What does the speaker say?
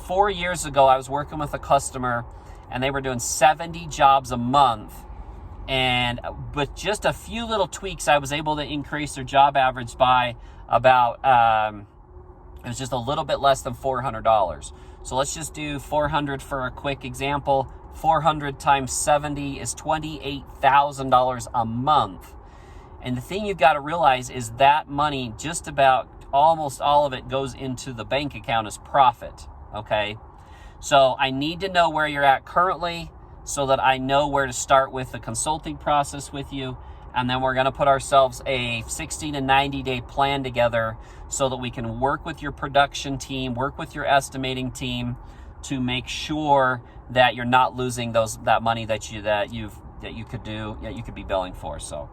4 years ago, I was working with a customer and they were doing 70 jobs a month. And with just a few little tweaks, I was able to increase their job average by about, it was just a little bit less than $400. So let's just do 400 for a quick example. 400 times 70 is $28,000 a month. And the thing you've got to realize is that money, just about almost all of it, goes into the bank account as profit, okay? So I need to know where you're at currently so that I know where to start with the consulting process with you. And then we're going to put ourselves a 60 to 90 day plan together so that we can work with your production team, work with your estimating team to make sure that you're not losing that money that you could be billing for. So